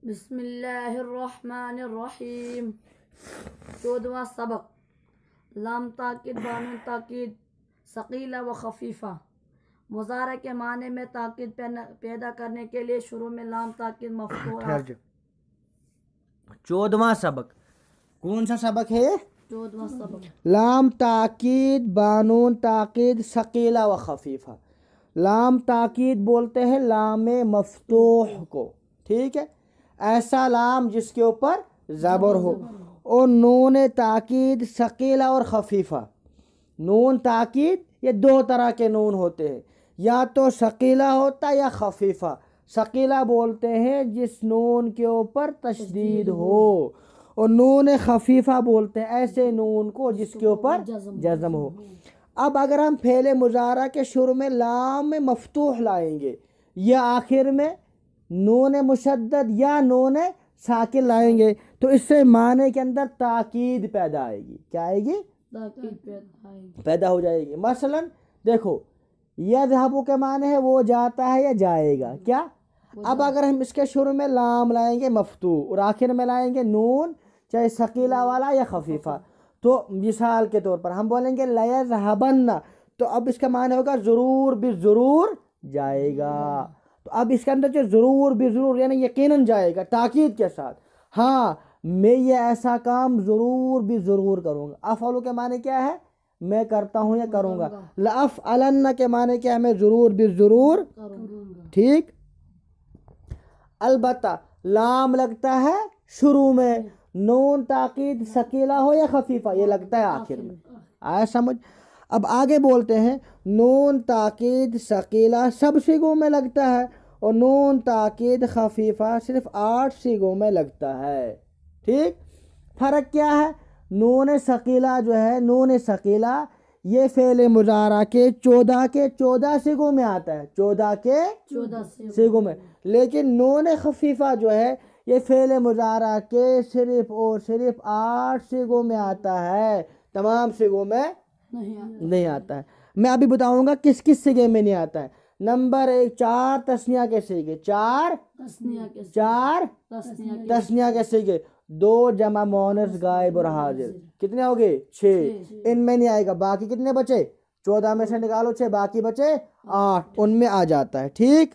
बिस्मिल्लाहिर्रहमानिर्रहीम। 14वां सबक। लाम ताकीद बानून ताकीद सकीला व खफीफा। मुज़ारा के माने में ताकीद पैदा करने के लिए शुरू में लाम ताकीद मफ्तूह। 14वां सबक। कौन सा सबक है? 14वां सबक। लाम ताकीद बानून ताकीद सकीला व खफीफा। लाम ताकीद बोलते हैं लाम मफ्तूह को, ठीक है, ऐसा लाम जिसके ऊपर ज़बर हो। और नून ताकीद सकीला और खफीफा। नून ताकीद ये दो तरह के नून होते हैं, या तो सकीला होता या खफीफा। सकीला बोलते हैं जिस नून के ऊपर तशदीद हो, और नून खफीफा बोलते हैं ऐसे नून को जिसके ऊपर जज़म हो। अब अगर हम फेले मुजारा के शुरू में लाम मफ्तूह लाएंगे या आखिर में नून मुशद्दद या नून साकिन लाएंगे तो इससे माने के अंदर ताकीद पैदा आएगी। क्या आएगी? ताकीद पैदा हो जाएगी। मसलन देखो, यज़हबु के माने है वो जाता है या जाएगा। क्या? अब अगर हम इसके शुरू में लाम लाएंगे मफ्तूह और आखिर में लाएंगे नून, चाहे सकीला वाला या खफीफा, तो मिसाल के तौर पर हम बोलेंगे लयज़हबन्ना, तो अब इसका माने होगा ज़रूर भी ज़रूर जाएगा। तो अब इसके अंदर जो ज़रूर भी ज़रूर यानी यकीनन जाएगा ताकीद के साथ, हाँ मैं ये ऐसा काम ज़रूर भी ज़रूर करूँगा। अफ़अलु के माने क्या है? मैं करता हूँ या करूँगा। लअफ़अलन्ना के माने क्या है? मैं ज़रूर भी ज़रूर, ठीक। अलबत्ता लाम लगता है शुरू में, नून ताकीद सकीला हो या खफीफा ये लगता है आखिर में। आया समझ? अब आगे बोलते हैं नून ताकीद सकीला सब सिगों में लगता है और नून ताकीद खफीफा सिर्फ 8 सिगों में लगता है, ठीक। फ़र्क क्या है? नून सकीला जो है, नून सकीला ये फ़ेल मुज़ारा के 14 सिगों में आता है, 14 सिगों में। लेकिन नून खफीफा जो है ये फ़ेल मुज़ारा के सिर्फ और सिर्फ 8 सिगों में आता है, तमाम सिगों में नहीं आता है। मैं अभी बताऊंगा किस किस सिगे में नहीं आता है। नंबर 1, 4 तस्निया के सिगे, 4 तस्निया के सिगे, 2 जमा मोनस गायब और हाजिर, कितने हो गए? 6। इनमें नहीं आएगा। बाकी कितने बचे? 14 में से निकालो 6, बाकी बचे 8, उनमें आ जाता है, ठीक।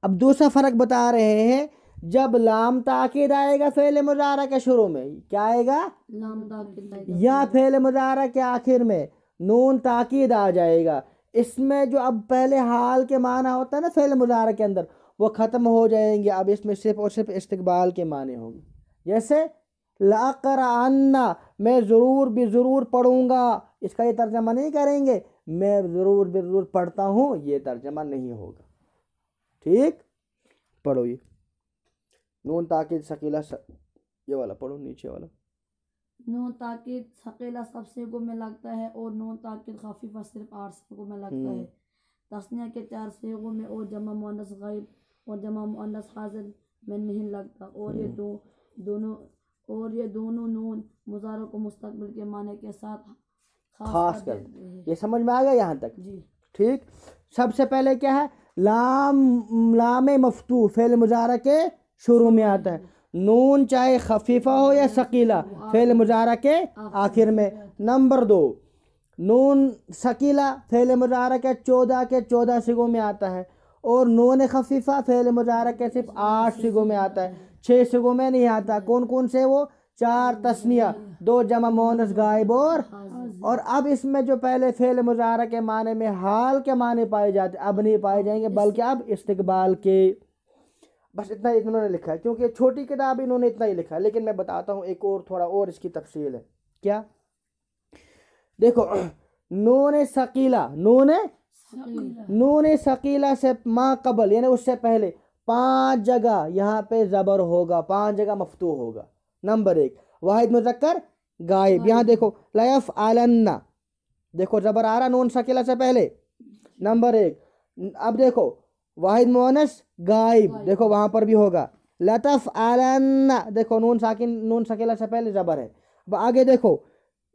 अब दूसरा फर्क बता रहे हैं, जब लाम ताकीद आएगा फेल मुजारा के शुरू में, क्या आएगा? लाम ताकीद। या फेल मुजारा के आखिर में नून ताकीद आ जाएगा। इसमें जो अब पहले हाल के माना होता है ना फेल मुजारा के अंदर, वो ख़त्म हो जाएंगे। अब इसमें सिर्फ और सिर्फ इस्तिकबाल के माने होंगे। जैसे लाक़रअन्ना, मैं ज़रूर भी ज़रूर पढ़ूँगा, इसका ये तर्जमा नहीं करेंगे मैं ज़रूर भी ज़रूर पढ़ता हूँ, ये तर्जमा नहीं होगा, ठीक। पढ़ो ये नून ताकीद सकीला ये वाला पढ़ो, नीचे वाला। नून ताकीद सकीला सब सिगों में लगता है और नून ताकीद खफीफा सिर्फ 8 सिगों में लगता है। तस्निया के 4 सिगों में और जमा मुअन्नस गायब और जमा मुअन्नस हाजिर में नहीं लगता। और ये दोनों नून मुज़ारा को मुस्तकबिल के माने के साथ खास कर। ये समझ में आ गया यहाँ तक? जी, ठीक। सबसे पहले क्या है? लाम मफ्तूह फेल मुज़ारा के शुरू में आता है। नून चाहे खफीफा हो या सकीला फेल मुज़ारा के आखिर में। नंबर 2, नून सकीला फेल मुज़ारा के 14 सिगों में आता है और नून खफीफा फेल मुज़ारा के सिर्फ 8 सिगों में आता है, 6 सिगों में नहीं आता। कौन कौन से? वो 4 तस्निया, 2 जमा मोनस गायब और अब इसमें जो पहले फेल मुज़ारा के माने में हाल के माने पाए जाते अब नहीं पाए जाएंगे, बल्कि अब इस्तिकबाल के। बस इतना इन्होंने लिखा है, क्योंकि छोटी किताब इन्होंने इतना ही लिखा है। लेकिन मैं बताता हूँ एक और थोड़ा और इसकी तफसील है। क्या? देखो, नून सकीला से माँ कबल यानी उससे पहले 5 जगह यहाँ पे ज़बर होगा, 5 जगह मफ्तूह होगा। नंबर 1, वाहिद मुज़क्कर गायब। यहाँ देखो लयफ़अलन्ना, देखो ज़बर आ रहा नून सकीला से पहले। नंबर 1। अब देखो वाहिद मुअन्नस गायब, देखो वहाँ पर भी होगा। लतफ़अलन्ना, देखो नून सकीला से पहले ज़बर है। अब आगे देखो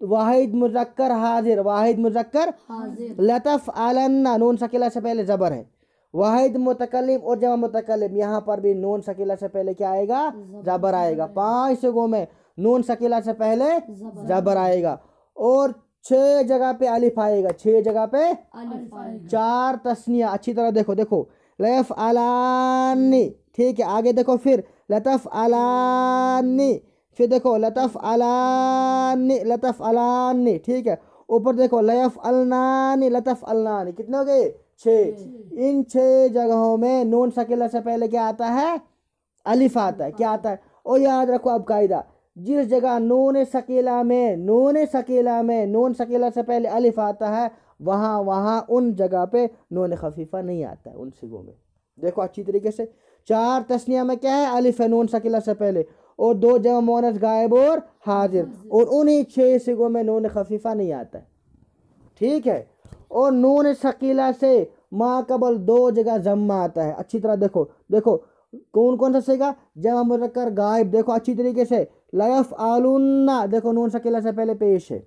वाहिद मुज़क्कर हाजिर, लतफ़अलन्ना नून सकीला से पहले ज़बर है। वाहिद मुतकल्लिम और जमा मुतकल्लिम, यहाँ पर भी नून सकीला से पहले क्या आएगा? जबर आएगा। 5 सिगों में नून सकीला से पहले जबर आएगा और 6 जगह पे अलिफ आएगा। 6 जगह पे अलिफ आएगा। 4 तस्निया। अच्छी तरह देखो, देखो लयफ अलानी, ठीक है। आगे देखो फिर लतफ अलानी, फिर देखो लतफ अलानी, लतफ अलानी, ठीक है। ऊपर देखो लयफ अलनानी, लतफ अलनानी। कितने हो गए? 6। इन 6 जगहों में नून सकीला से पहले क्या आता है? अलिफ आता है। क्या आता है? और याद रखो अब कायदा, जिस जगह नून सकीला में नून सकीला से पहले अलिफ आता है वहाँ उन जगह पे नून खफीफा नहीं आता है उन सिगों में। देखो अच्छी तरीके से, 4 तस्निया में क्या है? अलिफ है नून सकीला से पहले, और 2 जमा मोनस गायब और हाजिर, और उन्हीं 6 सिगों में नून खफीफा नहीं आता है, ठीक है। और नून सकीला से माँ कबल 2 जगह जम्मा आता है। अच्छी तरह देखो, देखो कौन कौन सा सिगा? जमा मुज़क्कर गायब। देखो अच्छी तरीके से, लयफ आलुन्ना, देखो नून सकीला से पहले पेश है।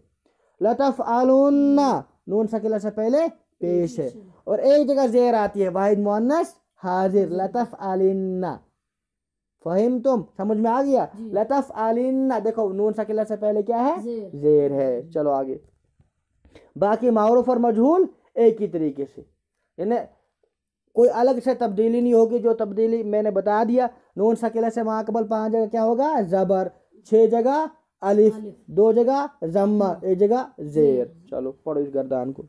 लतफ आलुन्ना, नून सकीला से पहले पेश है। और एक जगह जेर आती है, वाहिद मुअन्नस हाजिर, लतफ आलिन्ना। फहिम तुम? समझ में आ गया? लतफ आलिन्ना, देखो नून सकीला से पहले क्या है? जेर है। चलो आगे, बाकी मारूफ और मजहूल एक ही तरीके से, यानी कोई अलग से तब्दीली नहीं होगी। जो तब्दीली मैंने बता दिया, नून सकीला से माकबल 5 जगह क्या होगा? जबर, 6 जगह अलिफ, 2 जगह जम्मा, 1 जगह जेर। चलो पढ़ो इस गर्दान को।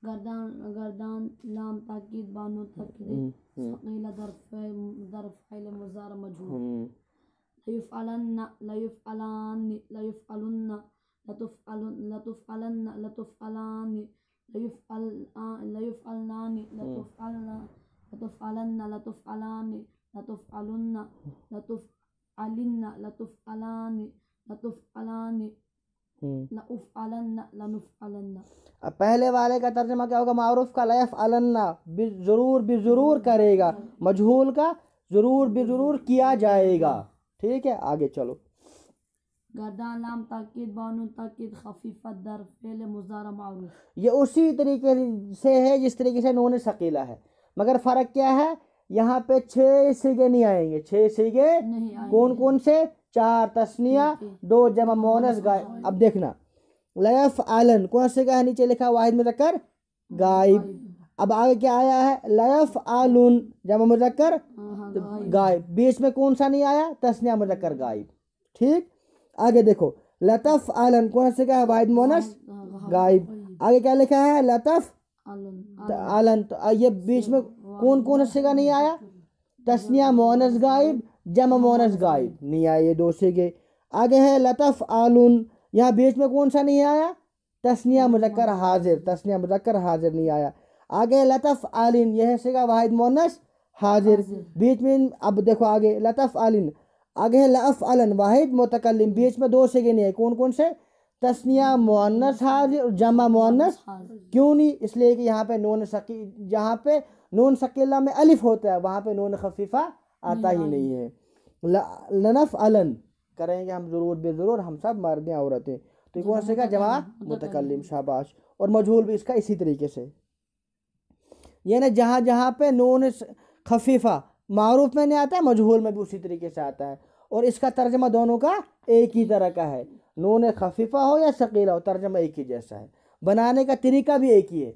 गर्दान लाम ताकीद बानो ताकीद सकीला दर फ़ाइल मुज़ार मजहूल। लयुफ़अलन्ना, लयुफ़अलानि, लयुफ़अलुन्ना, लतुफ़अलन्ना, लतुफ़अलानि, लयुफ़अलनानि, लतुफ़अलन्ना, लतुफ़अलानि, लतुफ़अलुन्ना, लतुफ़अलिन्ना, लतुफ़अलानि, लतुफ़अलानि, लउफ़अलन्ना, लनुफ़अलन्ना। अब पहले वाले का तर्जमा क्या होगा? मारूफ का लयफ अलन्ना, ज़रूर करेगा, मजहूल का ज़रूर किया जाएगा, ठीक है। आगे चलो, गर्दान लाम ताकीद बानून ताकीद खफीफा दर फेल मुज़ारा मारूफ। ये उसी तरीके से है जिस तरीके से नून सकीला है, मगर फ़र्क क्या है? यहाँ पे 6 सिगे नहीं आएंगे। 6 सिगे कौन कौन से? 4 तस्निया, 2 जमा मोनस गायब। अब देखना, लयफ आलन कौन से का है? नीचे लिखा वाहिद मुज़क्कर गायब। अब आगे क्या आया है? लयफ आलुन जमा मुज़क्कर गायब। बीच में कौन सा नहीं आया? तस्निया मुज़क्कर गायब, ठीक। आगे देखो, लतफ आलन कौन से का है? वाहिद मोनस गायब। आगे क्या लिखा है? लतफ आलन। तो ये बीच में कौन कौन से का नहीं आया? तस्निया मोनस गायब, जमा मोनस गायब नहीं आया, ये 2 सिगे। आगे है लतफ आलुन, यहाँ बीच में कौन सा नहीं आया? तस्निया मुज़क्कर हाजिर, तस्निया मुज़क्कर हाजिर नहीं आया। आगे है लतफ आलिन, यह सिगा वाहिद मोनस हाजिर, बीच में। अब देखो आगे लतफ आलिन, आगे है लअफ अलन वाहिद मुतकल्लिम, बीच में 2 सिगे नहीं है। कौन कौन से? तस्निया मुअन्नस हाजिर और जमा मुअन्नस। क्यों नहीं? इसलिए कि यहाँ पे जहाँ पे नून सकीला में अलिफ होता है वहाँ पे नून खफीफा आता ही नहीं है। लनफ अलन करेंगे हम ज़रूर, हम सब मर्द औरतें। तो कौन से का? जमा मुतकल्लिम, शाबाश। और मजहूल भी इसका इसी तरीके से, यानी जहाँ जहाँ पे नून खफीफा मारूफ में नहीं आता है, मजहूल में भी उसी तरीके से आता है। और इसका तर्जमा दोनों का एक ही तरह का है, नून खफीफा हो या सकीला हो, तर्जमा एक ही जैसा है, बनाने का तरीका भी एक ही है,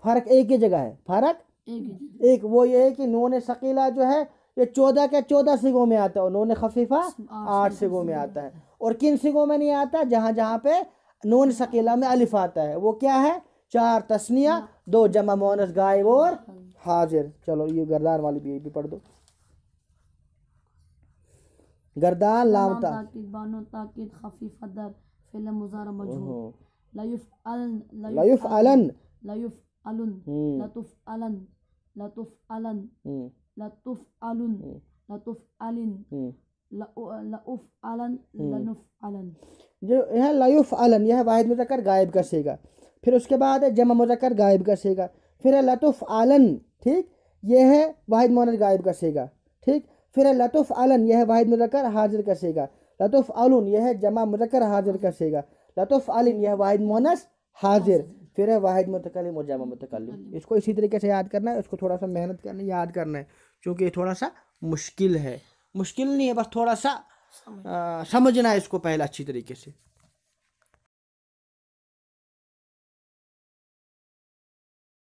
फ़र्क एक ही जगह है। फ़र्क एक वो ये है कि नून सकीला जो है ये 14 के 14 सिगों में आता है और नून खफीफा 8 सिगों में आता है। और किन सिगों में नहीं आता? जहाँ जहाँ पे नून सकीला में अलिफ आता है, वो क्या है? 4 तस्निया, 2 जमा मोनस गायब और हाजिर। चलो ये गर्दान वाली भी पढ़ दो। गर्दान लाम ताकीद बानो ताकीद खफीफा दर फेल मुज़ारा मजहूल। लयुफ़अलन, लयुफ़अलन, लयुफ़अलुन, लतुफ़अलन, लतुफ़अलन, लतुफ़अलुन, लतुफ़अलिन, लउफ़अलन, लनुफ़अलन। जो है लयुफ़अलन, यह वाहिद मुज़क्कर गायब का सिगा। फिर उसके बाद है जमा मुज़क्कर गायब का सिगा। फिर है लतुफ़अलन, ठीक, यह है वाहिद मुअन्नस गायब का सिगा, ठीक। फिर है लतुफ़अलन, यह है वाहिद मुज़क्कर हाजिर का सिगा। लतुफ़अलुन, यह है जमा मुज़क्कर हाजिर का सिगा। लतुफ़अलिन, यह वाहिद मुअन्नस हाजिर। फिर है वाहिद मुतकल्लिम और जमा मुतकल्लिम। इसको इसी तरीके से याद करना है, इसको थोड़ा सा मेहनत करनी, याद करना है, क्योंकि ये थोड़ा सा मुश्किल है। मुश्किल नहीं है, बस थोड़ा सा समझना है इसको पहले अच्छी तरीके से।